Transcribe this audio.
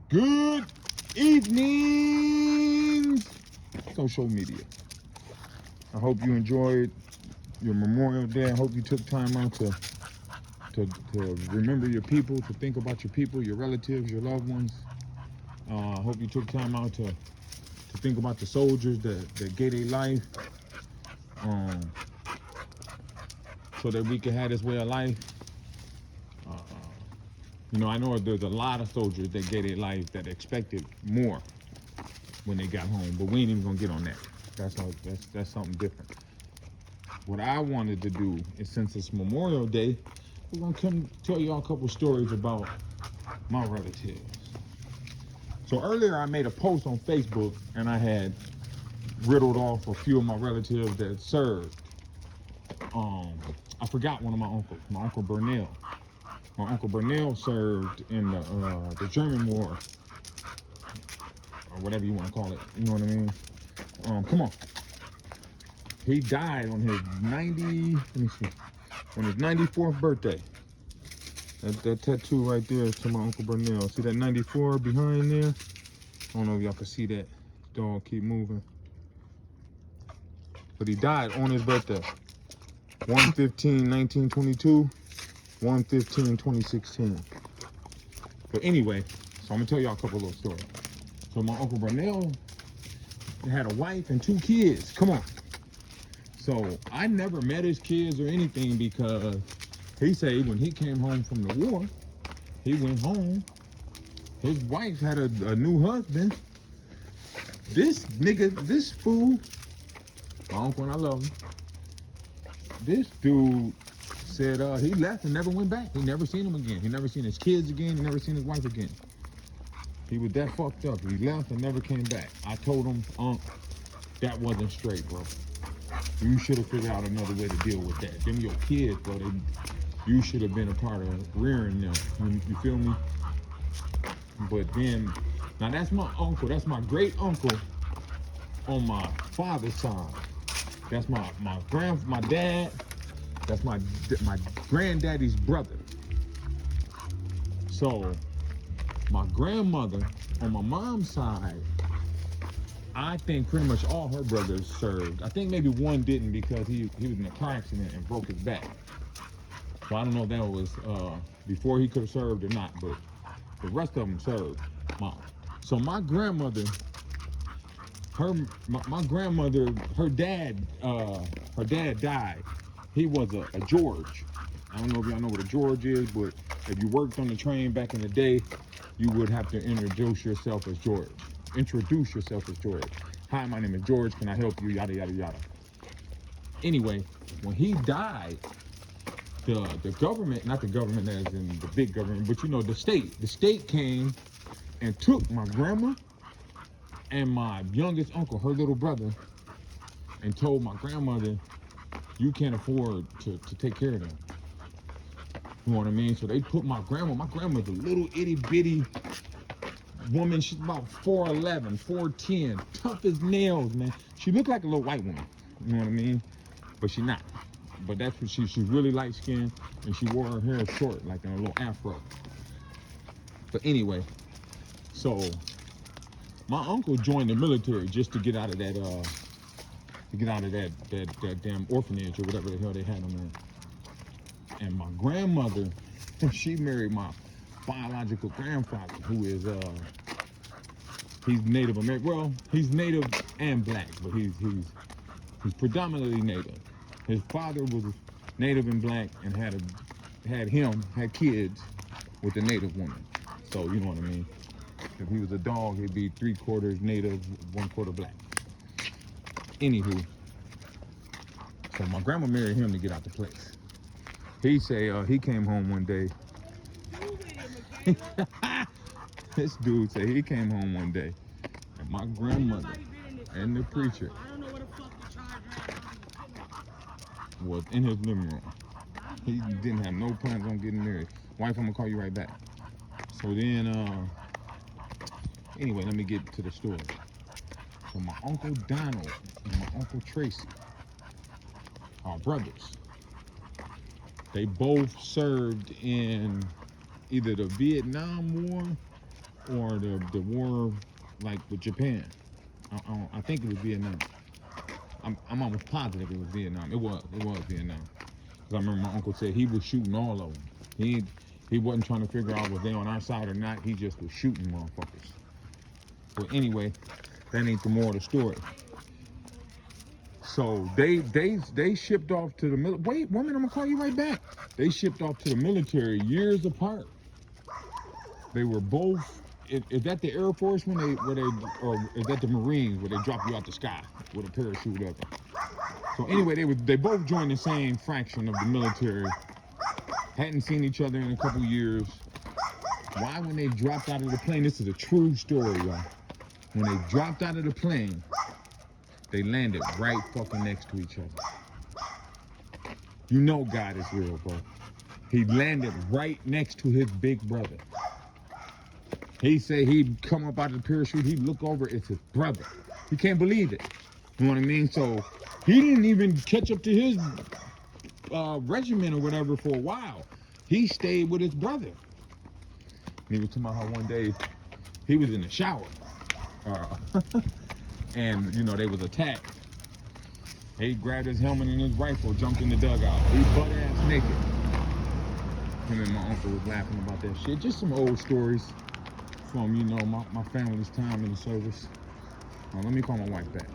Good evening, social media. I hope you enjoyed your Memorial Day. I hope you took time out to remember your people, to think about your people, your relatives, your loved ones. I hope you took time out to think about the soldiers that gave their life um, so that we can have this way of life. I know there's a lot of soldiers that gave their life that expected more when they got home, but we ain't even gonna get on that. That's something different. What I wanted to do is, since it's Memorial Day, we're gonna come tell y'all a couple stories about my relatives. So earlier I made a post on Facebook and I had riddled off a few of my relatives that served. I forgot one of my uncles, my Uncle Burnell. My Uncle Burnell served in the German War, or whatever you want to call it. You know what I mean? Come on. He died on his 94th birthday. That tattoo right there is to my Uncle Burnell. See that 94 behind there? I don't know if y'all can see that. Dog keep moving. But he died on his birthday. 1/15/1922, 1/15/2016. But anyway, so I'm gonna tell y'all a couple little stories. So my Uncle Burnell had a wife and 2 kids. Come on. So I never met his kids or anything because he said when he came home from the war, he went home. His wife had a new husband. This nigga, this fool, my uncle and I love him. This dude said he left and never went back. He never seen him again. He never seen his kids again. He never seen his wife again. He was that fucked up. He left and never came back. I told him, that wasn't straight, bro. You should have figured out another way to deal with that. Them your kids, bro. You should have been a part of rearing them. You feel me? But then, now that's my uncle. That's my great uncle on my father's side. That's my dad. That's my granddaddy's brother. So my grandmother on my mom's side, I think pretty much all her brothers served. I think maybe one didn't because he was in a car accident and broke his back. So I don't know if that was before he could have served or not, but the rest of them served. So my grandmother, my grandmother, her dad died. He was a George. I don't know if y'all know what a George is, but if you worked on the train back in the day, you would have to introduce yourself as George. Hi, my name is George. Can I help you? Yada, yada, yada. Anyway, when he died, the government, not the government as in the big government, but the state came and took my grandma and my youngest uncle, her little brother, and told my grandmother, you can't afford to take care of them. You know what I mean? So they put my grandma's a little itty bitty woman. She's about 4'11", 4'10", tough as nails, man. She looked like a little white woman. You know what I mean? But she's not. But that's what she's really light skinned, and she wore her hair short, like in a little afro. But anyway, so my uncle joined the military just to get out of that damn orphanage or whatever the hell they had him in. And my grandmother, she married my biological grandfather, who is he's Native American. Well, he's Native and black, but he's predominantly Native. His father was Native and black and had kids with a Native woman. So you know what I mean. If he was a dog, he'd be 3/4 Native, 1/4 black. Anywho, so my grandma married him to get out the place. He say he came home one day. This dude said he came home one day, and my grandmother and the preacher was in his living room. He didn't have no plans on getting married. Wife, I'm gonna call you right back. So then, anyway, let me get to the story. So my Uncle Donald and my Uncle Tracy are brothers. They both served in either the Vietnam War or the war like with Japan. I think it was Vietnam. I'm almost positive it was Vietnam. It was Vietnam. Because I remember my uncle said he was shooting all of them. He wasn't trying to figure out was they on our side or not. He just was shooting motherfuckers. But anyway, that ain't the moral of the story. So they shipped off to the military. Wait, 1 minute, I'm gonna call you right back. They shipped off to the military years apart. They were both. Is that the Air Force or is that the Marines where they drop you out the sky with a parachute up? So anyway, they both joined the same fraction of the military. Hadn't seen each other in a couple years. Why, when they dropped out of the plane? This is a true story, y'all. When they dropped out of the plane, they landed right fucking next to each other. You know God is real, bro. He landed right next to his big brother. He said he'd come up out of the parachute, he'd look over, it's his brother. He can't believe it. You know what I mean? So he didn't even catch up to his regiment or whatever for a while. He stayed with his brother. He was talking about how one day he was in the shower. And, you know, they was attacked. He grabbed his helmet and his rifle, jumped in the dugout. He butt-ass naked. Him and my uncle was laughing about that shit. Just some old stories from, you know, my family's time in the service. Let me call my wife back.